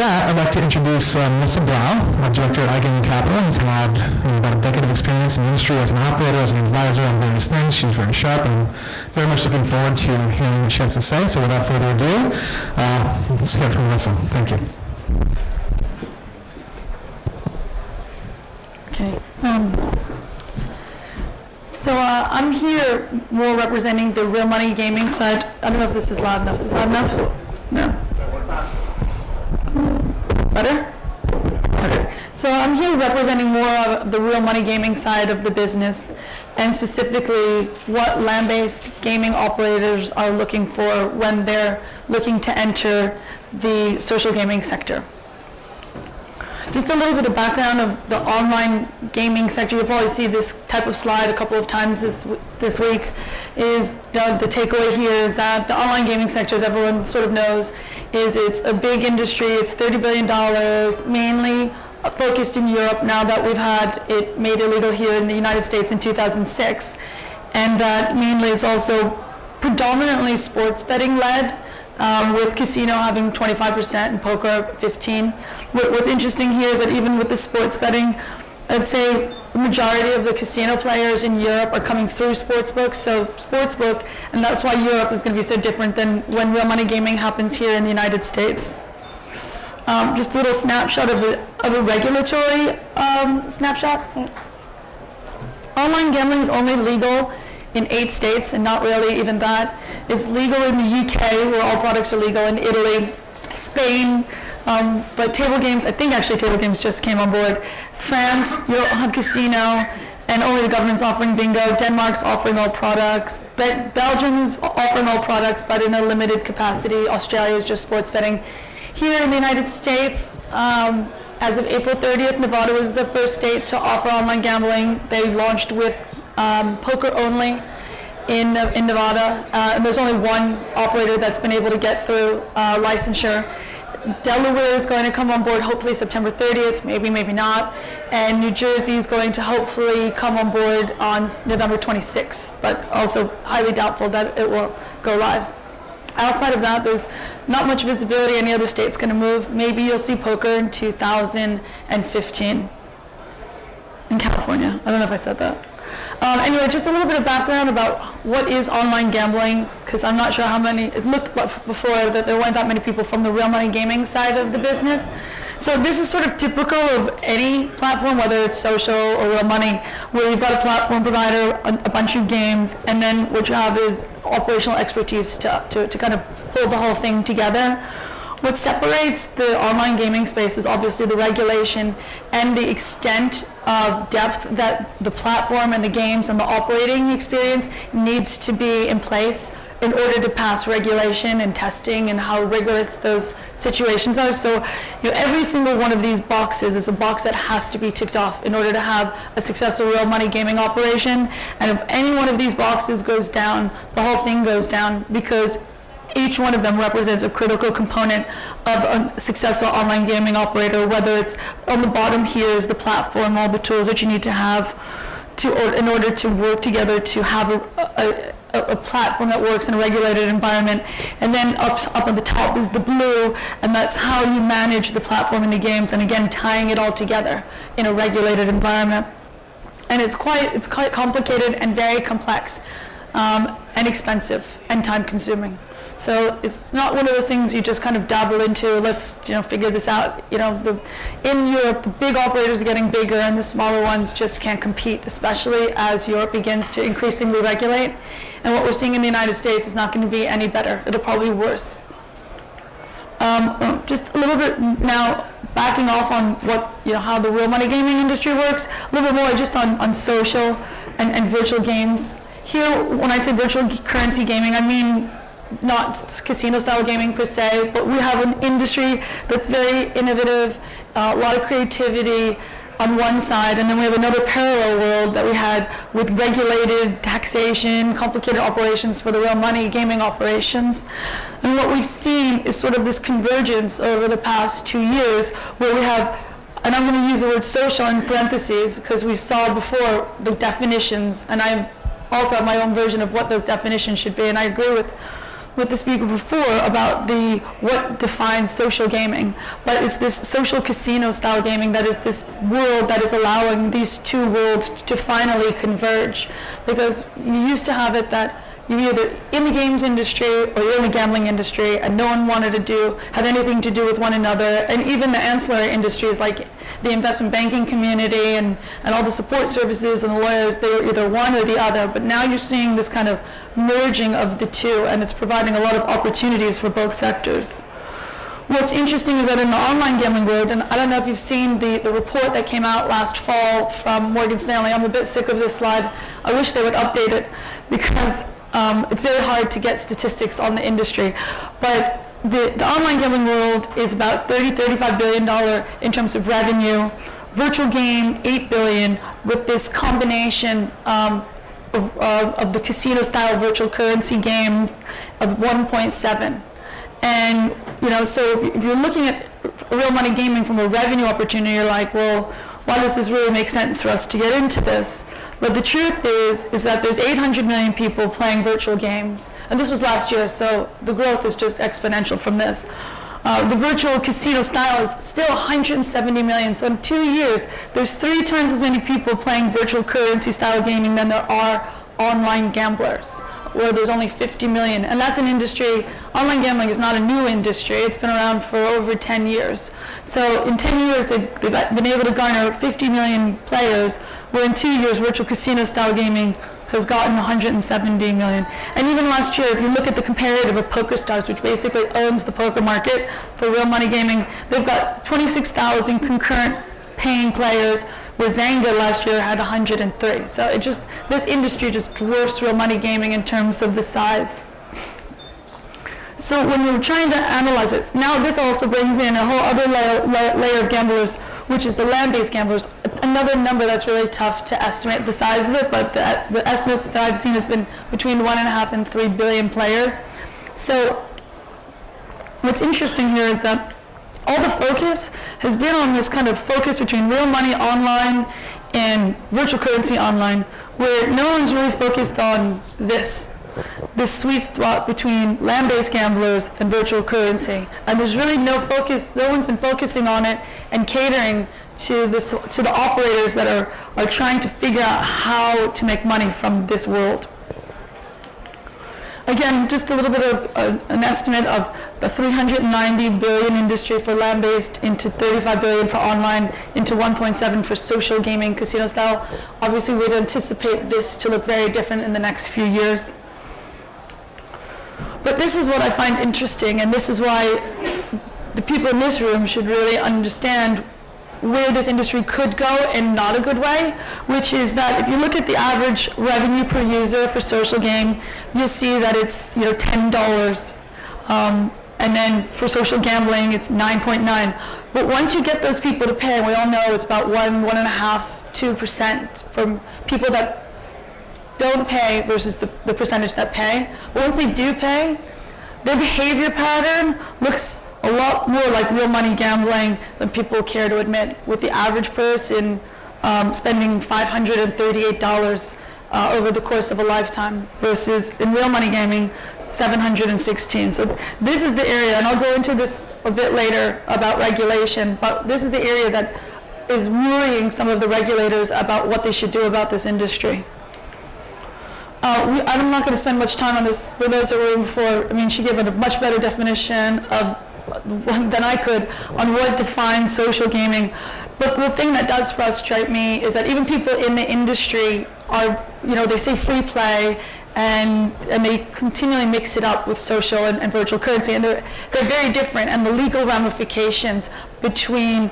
that, I'd like to introduce Melissa Blau, director at iGaming Capital. Has had about a decade of experience in the industry as an operator, as an advisor on various things. She's very sharp and very much looking forward to hearing what she has to say. So without further ado, let's hear from Melissa. Thank you. Okay. So I'm here more representing the real money gaming side. I don't know if this is loud enough. Is this loud enough? No. Better? Okay. So I'm here representing more of the real money gaming side of the business, and specifically what land-based gaming operators are looking for when they're looking to enter the social gaming sector. Just a little bit of background of the online gaming sector. You'll probably see this type of slide a couple of times this week. Is the takeaway here is that the online gaming sector, as everyone sort of knows, is it's a big industry. It's $30 billion, mainly focused in Europe now that we've had it made illegal here in the United States in 2006. And that mainly is also predominantly sports betting led, with casino having 25% and poker 15%. What's interesting here is that even with the sports betting, I'd say the majority of the casino players in Europe are coming through sportsbooks. So sportsbook, and that's why Europe is going to be so different than when real money gaming happens here in the United States. Just a little snapshot of a regulatory snapshot. Online gambling is only legal in 8 states, and not really even that. It's legal in the UK, where all products are legal, in Italy, Spain, but table games, I think actually table games just came on board. France, you don't have casino, and only the government's offering bingo. Denmark's offering all products. Belgium's offering all products, but in a limited capacity. Australia is just sports betting. Here in the United States, as of April 30th, Nevada was the first state to offer online gambling. They launched with poker only in Nevada, and there's only one operator that's been able to get through licensure. Delaware is going to come on board hopefully September 30th, maybe not, and New Jersey is going to hopefully come on board on November 26th, but also highly doubtful that it will go live. Outside of that, there's not much visibility any other state's going to move. Maybe you'll see poker in 2015 in California. I don't know if I said that. Anyway, just a little bit of background about what is online gambling, because I'm not sure how many, it looked before that there weren't that many people from the real money gaming side of the business. So this is sort of typical of any platform, whether it's social or real money, where you've got a platform provider, a bunch of games, and then what you have is operational expertise to kind of hold the whole thing together. What separates the online gaming space is obviously the regulation and the extent of depth that the platform and the games and the operating experience needs to be in place in order to pass regulation and testing, and how rigorous those situations are. So every single one of these boxes is a box that has to be ticked off in order to have a successful real money gaming operation. And if any one of these boxes goes down, the whole thing goes down, because each one of them represents a critical component of a successful online gaming operator, whether it's on the bottom here is the platform, all the tools that you need to have in order to work together to have a platform that works in a regulated environment. And then up on the top is the blue, and that's how you manage the platform in the games, and again, tying it all together in a regulated environment. And it's quite complicated and very complex, and expensive and time consuming. So it's not one of those things you just kind of dabble into, let's figure this out. In Europe, the big operators are getting bigger and the smaller ones just can't compete, especially as Europe begins to increasingly regulate. And what we're seeing in the United States is not going to be any better. It'll probably be worse. Just a little bit now, backing off on what how the real money gaming industry works, a little bit more just on social and virtual games. Here, when I say virtual currency gaming, I mean not casino-style gaming per se, but we have an industry that's very innovative, a lot of creativity on one side, and then we have another parallel world that we had with regulated taxation, complicated operations for the real money gaming operations. And what we've seen is sort of this convergence over the past 2 years, where we have, and I'm going to use the word social in parentheses because we saw before the definitions, and I also have my own version of what those definitions should be, and I agree with with the speaker before about what defines social gaming, but it's this social casino style gaming that is this world that is allowing these two worlds to finally converge. Because you used to have it that you're either in the games industry or you're in the gambling industry, and no one wanted to have anything to do with one another. And even the ancillary industries like the investment banking community and all the support services and the lawyers, they were either one or the other. But now you're seeing this kind of merging of the two, and it's providing a lot of opportunities for both sectors. What's interesting is that in the online gambling world, and I don't know if you've seen the report that came out last fall from Morgan Stanley. I'm a bit sick of this slide. I wish they would update it because it's very hard to get statistics on the industry. But the online gambling world is about $35 billion in terms of revenue. Virtual game, $8 billion, with this combination of the casino-style virtual currency games of 1.7. And, so if you're looking at real money gaming from a revenue opportunity, you're like, well, why does this really make sense for us to get into this? But the truth is that there's 800 million people playing virtual games. And this was last year, so the growth is just exponential from this. The virtual casino style is still 170 million. So in 2 years, there's 3 times as many people playing virtual currency style gaming than there are online gamblers, where there's only 50 million. And that's an industry, online gambling is not a new industry. It's been around for over 10 years. So in 10 years, they've been able to garner 50 million players, where in 2 years, virtual casino style gaming has gotten 170 million. And even last year, if you look at the comparative of PokerStars, which basically owns the poker market for real money gaming, they've got 26,000 concurrent paying players, where Zynga last year had 103. So this industry just dwarfs real money gaming in terms of the size. So when we're trying to analyze it, now this also brings in a whole other layer of gamblers, which is the land-based gamblers. Another number that's really tough to estimate the size of it, but the estimates that I've seen has been between 1.5 and 3 billion players. So what's interesting here is that all the focus has been on this kind of focus between real money online and virtual currency online, where no one's really focused on this sweet spot between land-based gamblers and virtual currency. And there's really no focus, no one's been focusing on it and catering to the operators that are trying to figure out how to make money from this world. Again, just a little bit of an estimate of the 390 billion industry for land-based, into 35 billion for online, into 1.7 for social gaming, casino style. Obviously, we'd anticipate this to look very different in the next few years. But this is what I find interesting, and this is why the people in this room should really understand where this industry could go in not a good way, which is that if you look at the average revenue per user for social game, you'll see that it's $10, and then for social gambling it's 9.9. But once you get those people to pay, and we all know it's about 1.5, 2% from people that don't pay versus the percentage that pay. But once they do pay, their behavior pattern looks a lot more like real money gambling than people care to admit, with the average person spending $538 over the course of a lifetime, versus in real money gaming, $716. So this is the area, and I'll go into this a bit later about regulation, but this is the area that is worrying some of the regulators about what they should do about this industry. I'm not going to spend much time on this. For those that were in before, I mean, she gave it a much better definition than I could on what defines social gaming. But the thing that does frustrate me is that even people in the industry are, they say free play, and they continually mix it up with social and virtual currency, and they're very different, and the legal ramifications between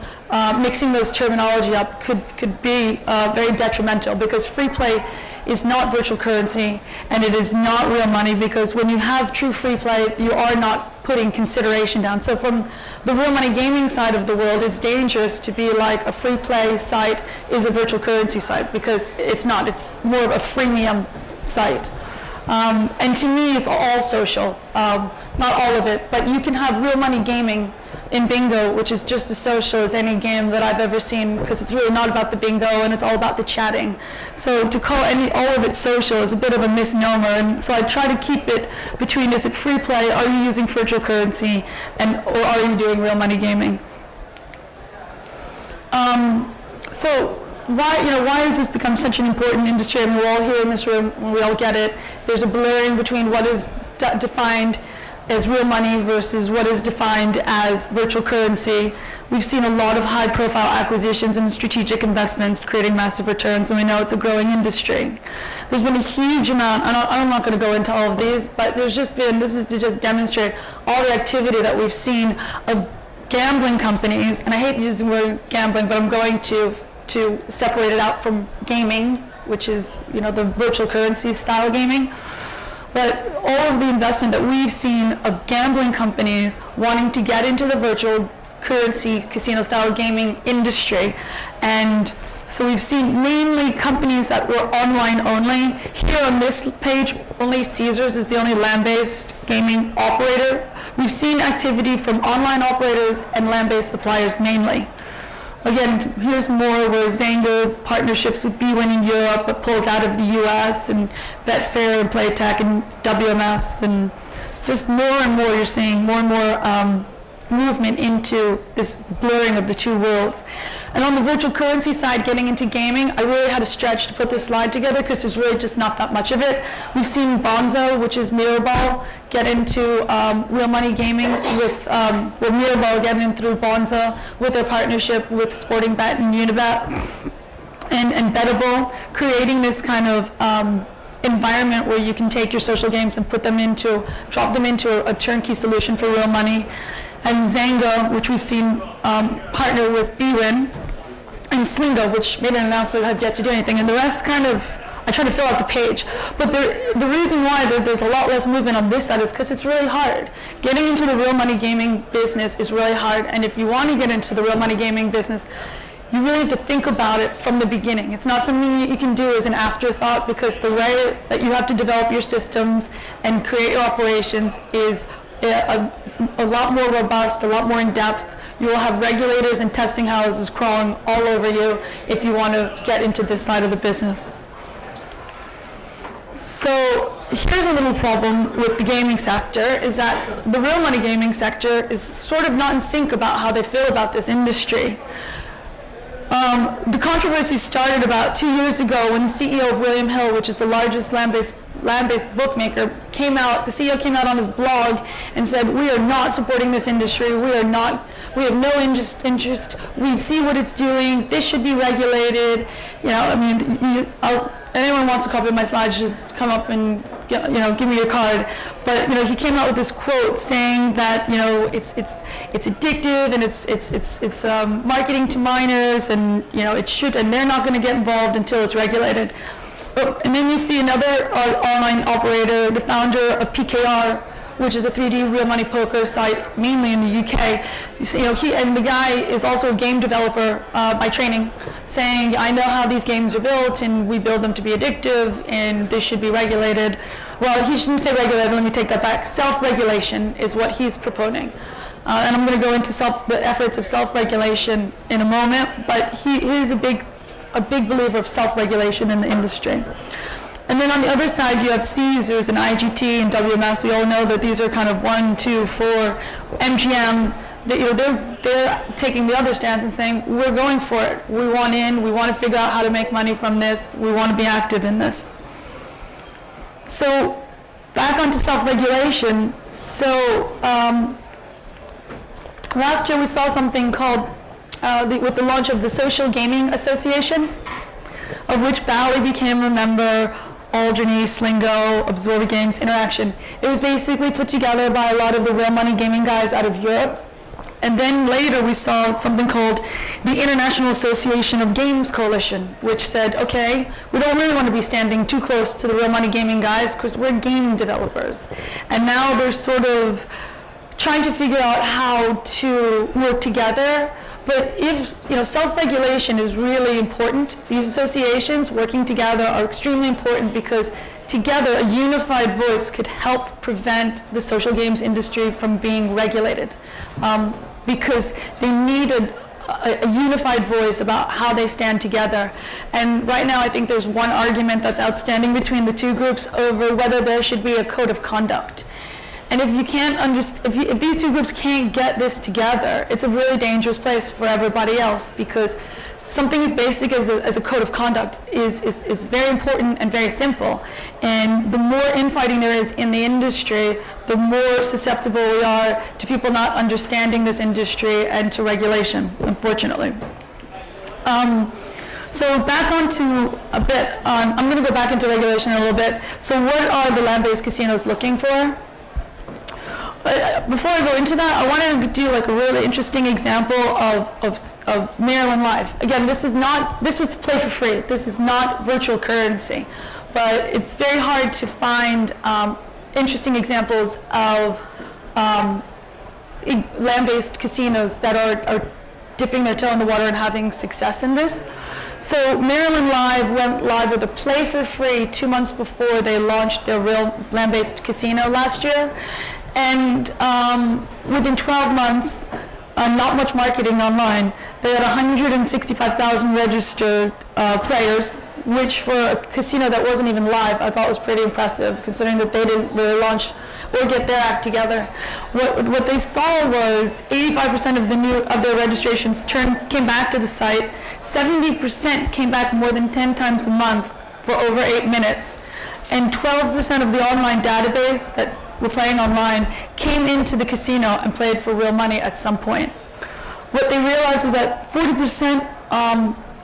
mixing those terminology up could be very detrimental, because free play is not virtual currency, and it is not real money, because when you have true free play, you are not putting consideration down. So from the real money gaming side of the world, it's dangerous to be like a free play site is a virtual currency site, because it's not. It's more of a freemium site. And to me, it's all social, not all of it, but you can have real money gaming in bingo, which is just as social as any game that I've ever seen, because it's really not about the bingo and it's all about the chatting. So to call all of it social is a bit of a misnomer, and so I try to keep it between, is it free play, are you using virtual currency, or are you doing real money gaming? So why has this become such an important industry? I mean, we're all here in this room, and we all get it. There's a blurring between what is defined as real money versus what is defined as virtual currency. We've seen a lot of high-profile acquisitions and strategic investments creating massive returns, and we know it's a growing industry. There's been a huge amount, I'm not going to go into all of these, but there's just been, this is to just demonstrate all the activity that we've seen of gambling companies, and I hate using the word gambling, but I'm going to separate it out from gaming, which is, the virtual currency style gaming. But all of the investment that we've seen of gambling companies wanting to get into the virtual currency casino style gaming industry. And so we've seen mainly companies that were online only. Here on this page, only Caesars is the only land-based gaming operator. We've seen activity from online operators and land-based suppliers mainly. Again, here's more where Zynga's partnerships with bwin in Europe, but pulls out of the US, and Betfair and Playtech and WMS, and just more and more you're seeing more and more movement into this blurring of the two worlds. And on the virtual currency side, getting into gaming, I really had to stretch to put this slide together because there's really just not that much of it. We've seen Bonzo, which is Mirrorball, get into real money gaming with Mirrorball getting in through Bonzo with their partnership with Sporting Bet and Unibet and Bettable, creating this kind of environment where you can take your social games and drop them into a turnkey solution for real money. And Zynga, which we've seen partner with bwin, and Slingo, which made an announcement, have yet to do anything. And the rest kind of, I try to fill out the page. But the reason why there's a lot less movement on this side is because it's really hard. Getting into the real money gaming business is really hard. And if you want to get into the real money gaming business, you really have to think about it from the beginning. It's not something that you can do as an afterthought, because the way that you have to develop your systems and create your operations is a lot more robust, a lot more in depth. You will have regulators and testing houses crawling all over you if you want to get into this side of the business. So here's a little problem with the gaming sector, is that the real money gaming sector is sort of not in sync about how they feel about this industry. The controversy started about 2 years ago when the CEO of William Hill, which is the largest land-based bookmaker, the CEO came out on his blog and said, we are not supporting this industry, we have no interest, we see what it's doing, this should be regulated. Anyone wants a copy of my slides, just come up and give me your card. But he came out with this quote saying that it's addictive and it's marketing to minors, and it should, and they're not going to get involved until it's regulated. And then you see another online operator, the founder of PKR, which is a 3D real money poker site, mainly in the UK. And the guy is also a game developer by training, saying, I know how these games are built, and we build them to be addictive, and they should be regulated. Well, he shouldn't say regulated, let me take that back. Self-regulation is what he's proposing. And I'm going to go into the efforts of self-regulation in a moment, but he is a big believer of self-regulation in the industry. And then on the other side, you have Caesars and IGT and WMS. We all know that these are kind of 1, 2, 4, MGM. They're taking the other stance and saying, we're going for it. We want in. We want to figure out how to make money from this. We want to be active in this. So back onto self-regulation. So last year we saw something called with the launch of the Social Gaming Association, of which Blau became a member, Alderney, Slingo, Absorber Games, Interaction. It was basically put together by a lot of the real money gaming guys out of Europe. And then later we saw something called the International Association of Games Coalition, which said, okay, we don't really want to be standing too close to the real money gaming guys because we're game developers. And now they're sort of trying to figure out how to work together. But self-regulation is really important. These associations working together are extremely important because together a unified voice could help prevent the social games industry from being regulated. because they needed a unified voice about how they stand together. And right now I think there's one argument that's outstanding between the two groups over whether there should be a code of conduct. And if you can't if these two groups can't get this together, it's a really dangerous place for everybody else, because something as basic as a code of conduct is very important and very simple. And the more infighting there is in the industry, the more susceptible we are to people not understanding this industry and to regulation, unfortunately. So back onto a bit, I'm going to go back into regulation a little bit. So what are the land-based casinos looking for? Before I go into that, I wanted to do like a really interesting example of Maryland Live. Again, this was play for free. This is not virtual currency, but it's very hard to find interesting examples of land-based casinos that are dipping their toe in the water and having success in this. So Maryland Live went live with a play for free 2 months before they launched their real land-based casino last year. And within 12 months, not much marketing online, they had 165,000 registered players, which for a casino that wasn't even live, I thought was pretty impressive, considering that they didn't really launch or get their act together. What they saw was 85% of their registrations came back to the site. 70% came back more than 10 times a month for over 8 minutes. And 12% of the online database that were playing online came into the casino and played for real money at some point. What they realized was that 40%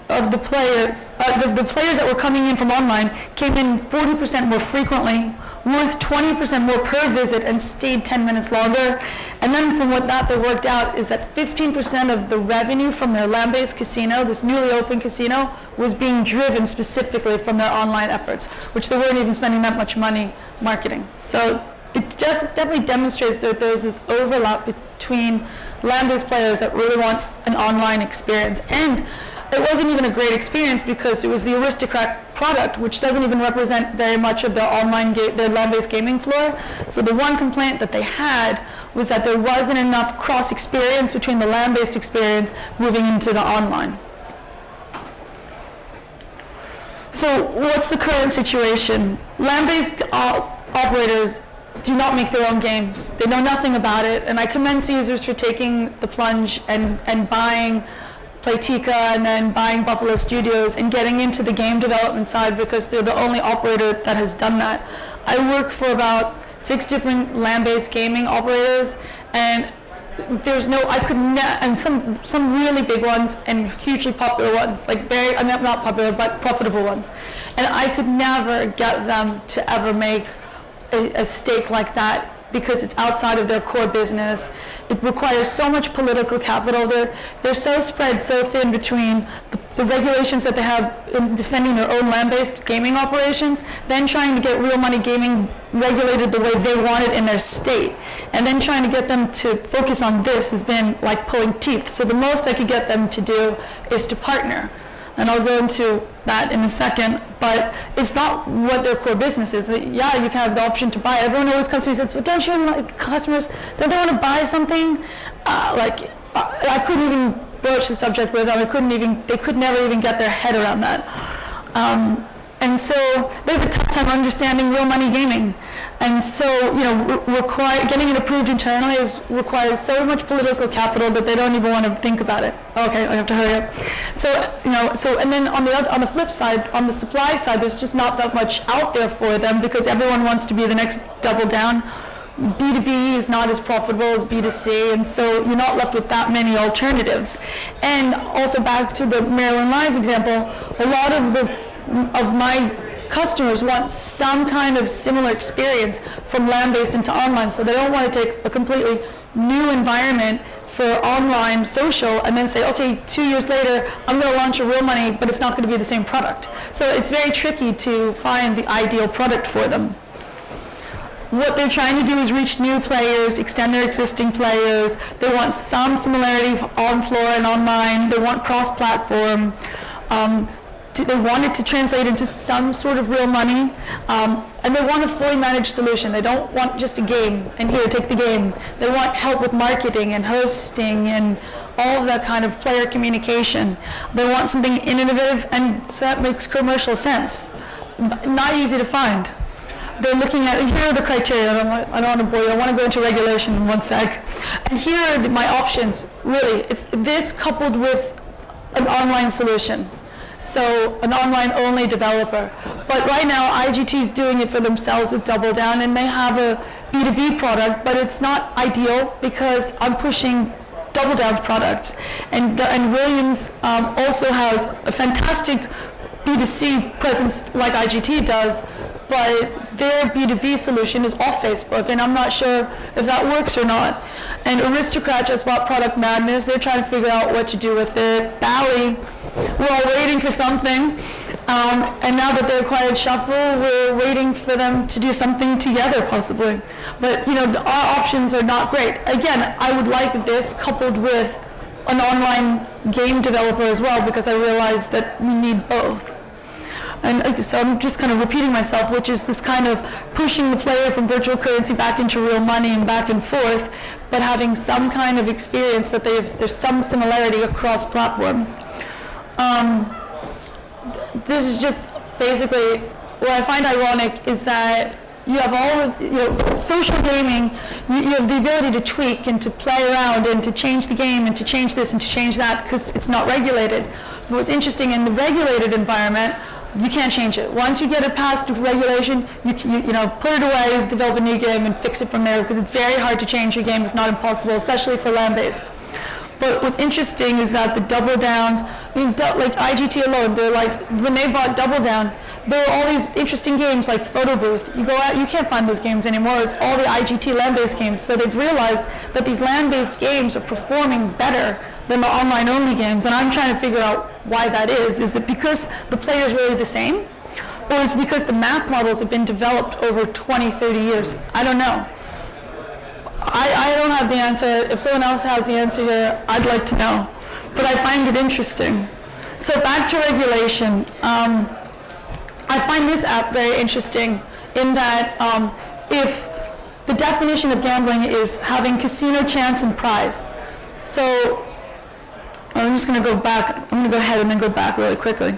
of the players that were coming in from online came in 40% more frequently, worth 20% more per visit, and stayed 10 minutes longer. And then from what they worked out is that 15% of the revenue from their land-based casino, this newly opened casino, was being driven specifically from their online efforts, which they weren't even spending that much money marketing. So it just definitely demonstrates that there's this overlap between land-based players that really want an online experience. And it wasn't even a great experience because it was the Aristocrat product, which doesn't even represent very much of their their land-based gaming floor. So the one complaint that they had was that there wasn't enough cross-experience between the land-based experience moving into the online. So what's the current situation? Land-based operators do not make their own games. They know nothing about it, and I commend Caesars for taking the plunge and buying Playtika and then buying Buffalo Studios and getting into the game development side, because they're the only operator that has done that. I work for about 6 different land-based gaming operators, and and some really big ones and hugely popular ones, like not popular, but profitable ones. And I could never get them to ever make a stake like that, because it's outside of their core business. It requires so much political capital. They're so spread so thin between the regulations that they have in defending their own land-based gaming operations, then trying to get real money gaming regulated the way they want it in their state, and then trying to get them to focus on this has been like pulling teeth. So the most I could get them to do is to partner. And I'll go into that in a second, but it's not what their core business is. Yeah, you can have the option to buy. Everyone always comes to me and says, "But don't you like customers? Don't they want to buy something?" I couldn't even broach the subject with them. They could never even get their head around that. And so they have a tough time understanding real money gaming. And so, getting it approved internally requires so much political capital that they don't even want to think about it. Okay, I have to hurry up. So, and then on the flip side, on the supply side, there's just not that much out there for them, because everyone wants to be the next double down. B2B is not as profitable as B2C, and so you're not left with that many alternatives. And also back to the Maryland Live example, a lot of my customers want some kind of similar experience from land-based into online, so they don't want to take a completely new environment for online social and then say, okay, 2 years later, I'm going to launch a real money, but it's not going to be the same product. So it's very tricky to find the ideal product for them. What they're trying to do is reach new players, extend their existing players. They want some similarity on floor and online. They want cross-platform. they want it to translate into some sort of real money, and they want a fully managed solution. They don't want just a game, and here, take the game. They want help with marketing and hosting and all of that kind of player communication. They want something innovative, and so that makes commercial sense. Not easy to find. They're looking at, here are the criteria. I don't want to bore you. I want to go into regulation in one sec. And here are my options, really. It's this coupled with an online solution. So an online-only developer. But right now, IGT is doing it for themselves with Double Down, and they have a B2B product, but it's not ideal because I'm pushing Double Down's product. And Williams also has a fantastic B2C presence like IGT does, but their B2B solution is off Facebook, and I'm not sure if that works or not. And Aristocrat just bought Product Madness. They're trying to figure out what to do with it. Bally, we're all waiting for something. And now that they acquired Shuffle, we're waiting for them to do something together, possibly. But, our options are not great. Again, I would like this coupled with an online game developer as well, because I realize that we need both. And so I'm just kind of repeating myself, which is this kind of pushing the player from virtual currency back into real money and back and forth, but having some kind of experience that there's some similarity across platforms. This is just basically what I find ironic is that you have all of, social gaming, you have the ability to tweak and to play around and to change the game and to change this and to change that because it's not regulated. But what's interesting in the regulated environment, you can't change it. Once you get it past regulation, you put it away, develop a new game, and fix it from there because it's very hard to change your game, if not impossible, especially for land-based. But what's interesting is that the Double Downs, like IGT alone, they're like, when they bought Double Down, there were all these interesting games like Photo Booth. You go out, you can't find those games anymore. It's all the IGT land-based games. So they've realized that these land-based games are performing better than the online-only games, and I'm trying to figure out why that is. Is it because the player is really the same? Or is it because the math models have been developed over 20, 30 years? I don't know. I don't have the answer. If someone else has the answer here, I'd like to know. But I find it interesting. So back to regulation. I find this app very interesting in that if the definition of gambling is having casino chance and prize. So I'm just going to go back. I'm going to go ahead and then go back really quickly.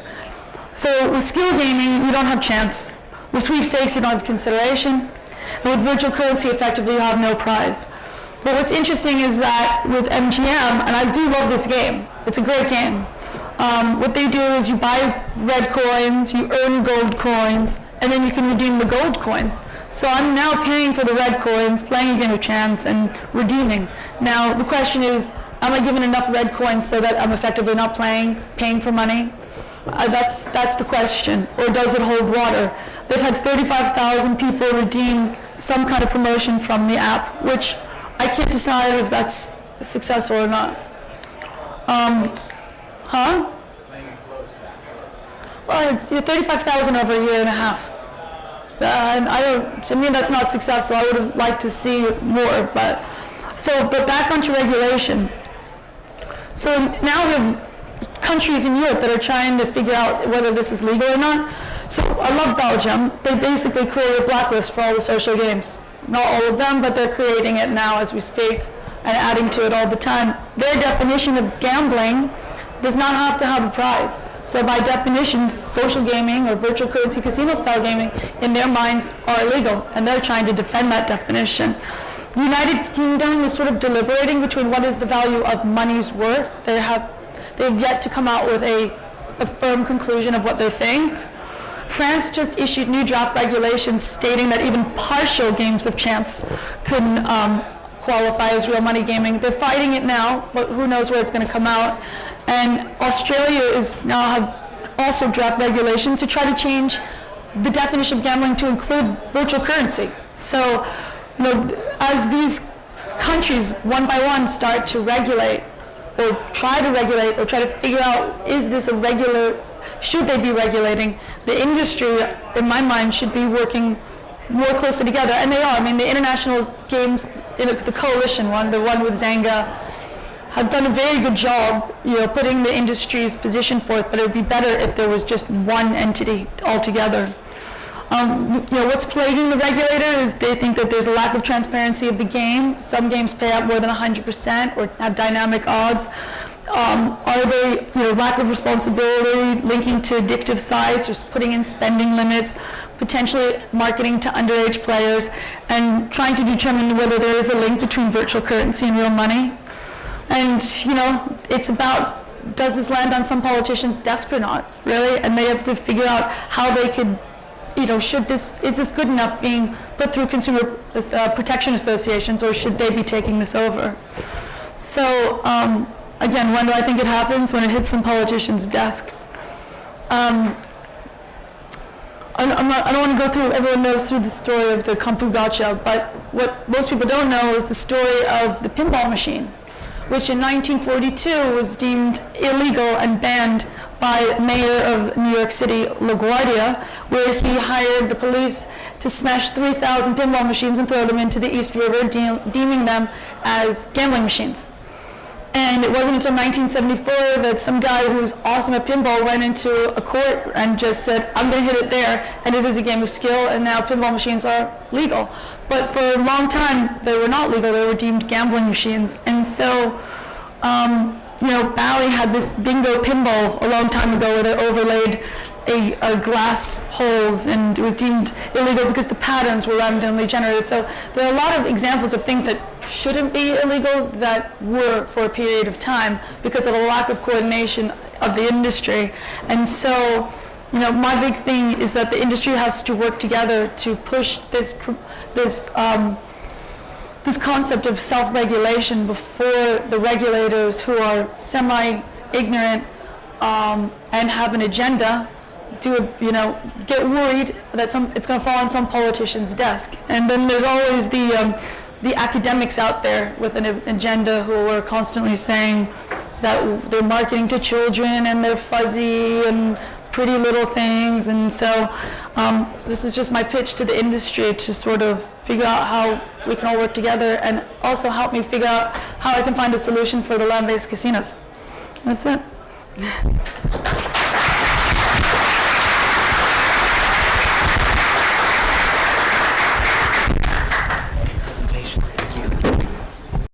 So with skill gaming, you don't have chance. With sweepstakes, you don't have consideration. And with virtual currency, effectively, you have no prize. But what's interesting is that with MGM, and I do love this game, it's a great game. What they do is you buy red coins, you earn gold coins, and then you can redeem the gold coins. So I'm now paying for the red coins, playing a game of chance, and redeeming. Now, the question is, am I given enough red coins so that I'm effectively not paying for money? That's the question. Or does it hold water? They've had 35,000 people redeem some kind of promotion from the app, which I can't decide if that's successful or not. Well, it's 35,000 over a year and a half. To me, that's not successful. I would have liked to see more, but back onto regulation. So now we have countries in Europe that are trying to figure out whether this is legal or not. So I love Belgium. They basically created a blacklist for all the social games. Not all of them, but they're creating it now as we speak and adding to it all the time. Their definition of gambling does not have to have a prize. So by definition, social gaming or virtual currency casino style gaming in their minds are illegal, and they're trying to defend that definition. The United Kingdom is sort of deliberating between what is the value of money's worth. They've yet to come out with a firm conclusion of what they think. France just issued new draft regulations stating that even partial games of chance can qualify as real money gaming. They're fighting it now, but who knows where it's going to come out. And Australia is now have also draft regulation to try to change the definition of gambling to include virtual currency. So, as these countries one by one start to regulate or try to figure out, is this a regular, should they be regulating? The industry, in my mind, should be working more closely together, and they are. I mean, the international games, the coalition one, the one with Zanga, have done a very good job, putting the industry's position forth, but it would be better if there was just one entity altogether. What's plaguing the regulator is they think that there's a lack of transparency of the game. Some games pay out more than 100% or have dynamic odds. Are they, lack of responsibility, linking to addictive sites, or putting in spending limits, potentially marketing to underage players, and trying to determine whether there is a link between virtual currency and real money. And, it's about, does this land on some politician's desk or not, really? And they have to figure out how they could, is this good enough being put through consumer protection associations, or should they be taking this over? So, again, when do I think it happens? When it hits some politician's desk. I don't want to go through, everyone knows through the story of the Kampu Gotcha, but what most people don't know is the story of the pinball machine, which in 1942 was deemed illegal and banned by Mayor of New York City, LaGuardia, where he hired the police to smash 3,000 pinball machines and throw them into the East River, deeming them as gambling machines. And it wasn't until 1974 that some guy who was awesome at pinball went into a court and just said, I'm going to hit it there, and it is a game of skill, and now pinball machines are legal. But for a long time, they were not legal. They were deemed gambling machines. And so, Bally had this bingo pinball a long time ago where they overlaid a glass holes, and it was deemed illegal because the patterns were randomly generated. So there are a lot of examples of things that shouldn't be illegal that were for a period of time because of a lack of coordination of the industry. And so, my big thing is that the industry has to work together to push this concept of self-regulation before the regulators, who are semi-ignorant and have an agenda, get worried that it's going to fall on some politician's desk. And then there's always the academics out there with an agenda who are constantly saying that they're marketing to children and they're fuzzy and pretty little things. And so this is just my pitch to the industry to sort of figure out how we can all work together, and also help me figure out how I can find a solution for the land-based casinos. That's it.